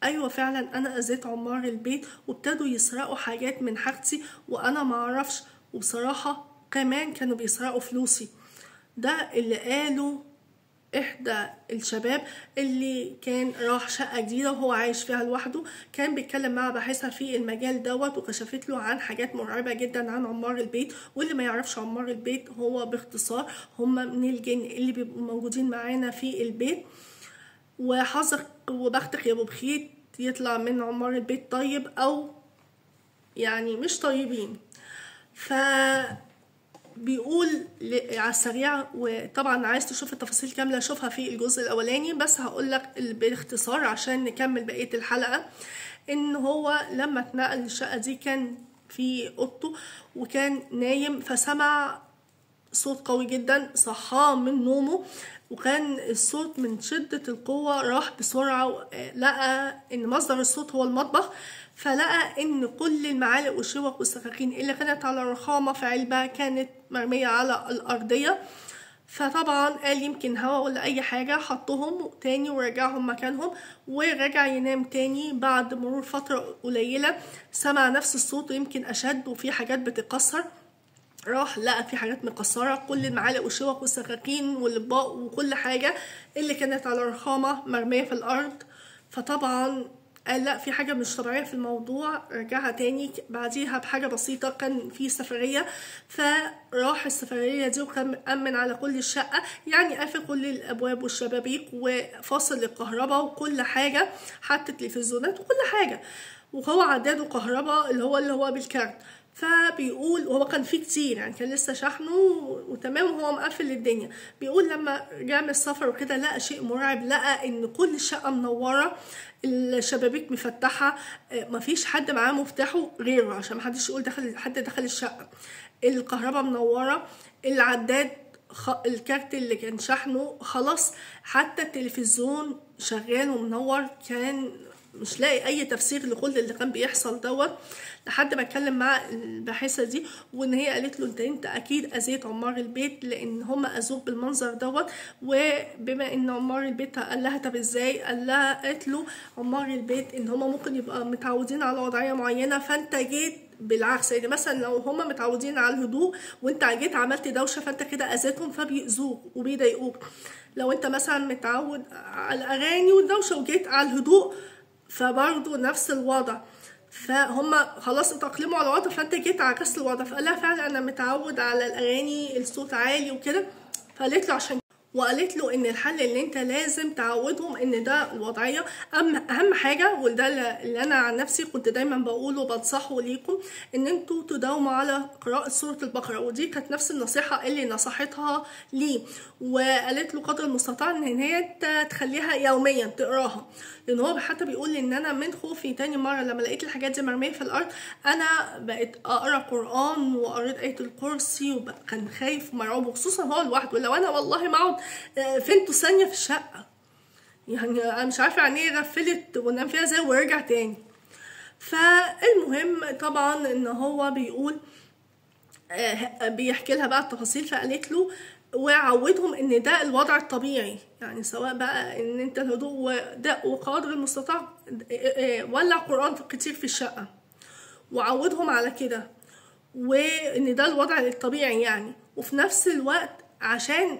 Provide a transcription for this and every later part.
ايوه فعلا انا اذيت عمار البيت وابتدوا يسرقوا حاجات من حاجتي وانا معرفش، وبصراحة كمان كانوا بيسرقوا فلوسي. ده اللي قاله احدى الشباب اللي كان راح شقة جديدة وهو عايش فيها لوحده. كان بيتكلم مع باحثة في المجال دوت وكشفت له عن حاجات مرعبة جدا عن عمار البيت. واللي ما يعرفش عمار البيت هو باختصار هم من الجن اللي بيبقوا موجودين معانا في البيت. وحظك وبختك يا ابو بخيت يطلع من عمار البيت طيب او يعني مش طيبين. ف بيقول على السريع، وطبعا عايز تشوف التفاصيل كاملة شوفها في الجزء الأولاني، بس هقولك باختصار عشان نكمل بقية الحلقة. إن هو لما اتنقل للشقة دي كان في أوضته وكان نايم، فسمع صوت قوي جدا صحاه من نومه، وكان الصوت من شدة القوة راح بسرعة لقى ان مصدر الصوت هو المطبخ. فلقى ان كل المعالق والشوك والسكاكين اللي كانت على رخامة في علبة كانت مرمية على الأرضية. فطبعا قال يمكن هوا ولا اي حاجة، حطهم تاني ورجعهم مكانهم ورجع ينام تاني. بعد مرور فترة قليلة سمع نفس الصوت ويمكن اشد وفي حاجات بتتكسر. راح لقى في حاجات مكسرة، كل المعالق والشوك والسكاكين والاطباق وكل حاجة اللي كانت على الرخامة مرمية في الأرض. فطبعا قال لا في حاجة مش طبيعية في الموضوع. رجعها تاني بعديها بحاجة بسيطة، كان في سفرية فراح السفرية دي وكان مأمن على كل الشقة، يعني قافل كل الأبواب والشبابيك وفاصل الكهرباء وكل حاجة، حتى التلفزيونات وكل حاجة، وهو عداد كهرباء اللي هو بالكارت. فبيقول وهو كان فيه كتير يعني كان لسه شحنه وتمام وهو مقفل الدنيا. بيقول لما رجع من السفر وكده لقى شيء مرعب، لقى ان كل الشقة منورة، الشبابيك مفتحة، مفيش حد معاه مفتاحه غيره عشان محدش يقول حد دخل الشقة. الكهرباء منورة، العداد الكارت اللي كان شحنه خلاص، حتى التلفزيون شغال ومنور. كان مش لاقي اي تفسير لكل اللي كان بيحصل دوت، لحد ما اتكلم مع الباحثه دي وان هي قالت له انت اكيد اذيت عمار البيت لان هم اذوك بالمنظر دوت. وبما ان عمار البيت قال لها طب ازاي، قالت له عمار البيت ان هم ممكن يبقى متعودين على وضعيه معينه، فانت جيت بالعكس. يعني مثلا لو هم متعودين على الهدوء وانت جيت عملت دوشه فانت كده اذيتهم فبيأذوك وبيضايقوك. لو انت مثلا متعود على الاغاني والدوشه وجيت على الهدوء فبرضه نفس الوضع، فهم خلاص اتأقلموا على الوضع فانت جيت عكست الوضع. فقال لها فعلا انا متعود على الاغاني الصوت عالي وكده. فقالت له عشان وقالت له ان الحل اللي انت لازم تعودهم ان ده الوضعيه. اهم حاجه وده اللي انا عن نفسي كنت دايما بقوله وبنصحه ليكم، ان انتوا تداوموا على قراءه سوره البقره. ودي كانت نفس النصيحه اللي نصحتها ليه، وقالت له قدر المستطاع ان هي تخليها يوميا تقراها. لان هو حتى بيقول ان انا من خوفي تاني مره لما لقيت الحاجات دي مرميه في الارض انا بقيت اقرا قران وقريت ايه الكرسي وكان خايف ومرعوب، وخصوصا هو لوحده. لو انا والله ما اقعد فينتو ثانيه في الشقه، يعني انا مش عارفه يعني ايه غفلت ونام فيها زي ورجع تاني. فالمهم طبعا ان هو بيقول بيحكي لها بقى التفاصيل. فقالت له وعودهم ان ده الوضع الطبيعي، يعني سواء بقى ان انت الهدوء وده وقدر المستطاع ولع قرآن كتير في الشقة وعودهم على كده، وان ده الوضع الطبيعي يعني. وفي نفس الوقت عشان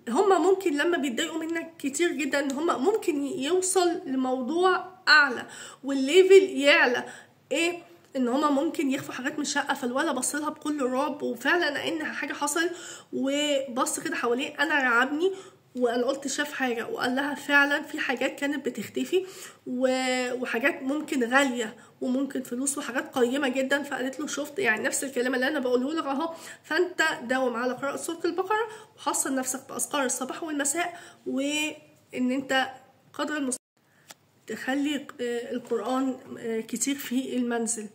هما ممكن لما بيتضايقوا منك كتير جدا هما ممكن يوصل لموضوع اعلى والليفل يعلى، ايه ان هما ممكن يخفوا حاجات من الشقه. فالولا بصلها بكل رعب، وفعلا ان حاجه حصل وبص كده حواليه انا رعبني وانا قلت شاف حاجه، وقال لها فعلا في حاجات كانت بتختفي وحاجات ممكن غاليه وممكن فلوس وحاجات قيمه جدا. فقالت له شفت يعني نفس الكلام اللي انا بقوله لك اهو. فانت داوم على قراءه سوره البقره وحصل نفسك باذكار الصباح والمساء، وان انت قدر المستطاع تخلي القرآن كتير في المنزل.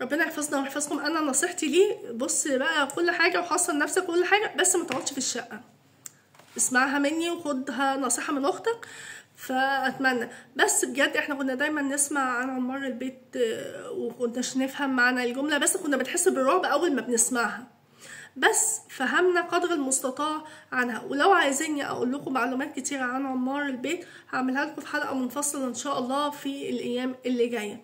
ربنا يحفظنا ويحفظكم. انا نصيحتي ليه بص بقى كل حاجه وحصل نفسك كل حاجه، بس ما تقعدش في الشقه، اسمعها مني وخدها نصيحه من اختك. فاتمنى بس بجد احنا كنا دايما نسمع عن عمار البيت وكناش نفهم معنى الجمله، بس كنا بنحس بالرعب اول ما بنسمعها. بس فهمنا قدر المستطاع عنها. ولو عايزيني اقول لكم معلومات كتيرة عن عمار البيت هعملها لكم في حلقة منفصلة ان شاء الله في الايام اللي جاية.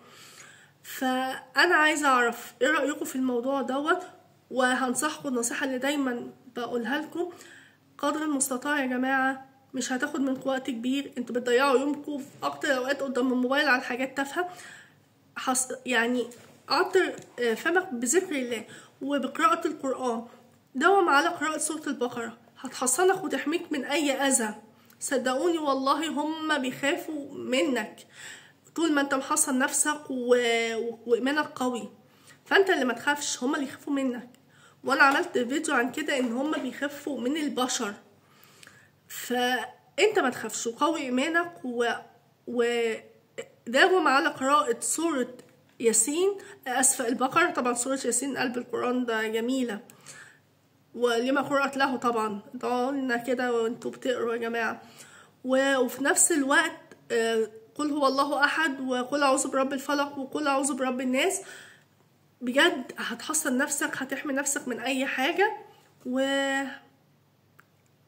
فانا عايزة اعرف ايه رأيكم في الموضوع دوت، وهنصحكم النصيحة اللي دايما بقولها لكم: قدر المستطاع يا جماعة مش هتاخد منكم وقت كبير، انتوا بتضيعوا يومكم في اكتر اوقات قدام الموبايل على حاجات تافهة. يعني عطر فمك بذكر الله وبقراءة القرآن، دوم على قراءة سورة البقرة، هتحصنك وتحميك من أي أذى. صدقوني والله هم بيخافوا منك طول ما انت محصن نفسك وإيمانك قوي، فانت اللي ما تخافش، هم اللي يخافوا منك. وانا عملت فيديو عن كده ان هم بيخافوا من البشر، فانت ما تخافش وقوي إيمانك وداوم على قراءة سورة ياسين، أسفة البقرة. طبعا سورة ياسين قلب القرآن ده جميلة، ولما قرأت له طبعا قلنا كده وانتوا بتقروا يا جماعة. وفي نفس الوقت قل هو الله أحد، وقل أعوذ برب الفلق، وقل أعوذ برب الناس. بجد هتحصن نفسك، هتحمي نفسك من أي حاجة.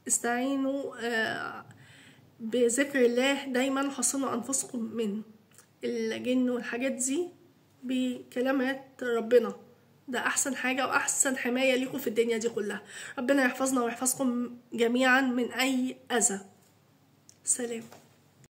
واستعينوا بذكر الله دايما، حصنوا أنفسكم من الجن والحاجات دي بكلمات ربنا. ده أحسن حاجة وأحسن حماية ليكم في الدنيا دي كلها. ربنا يحفظنا ويحفظكم جميعا من أي أذى. سلام.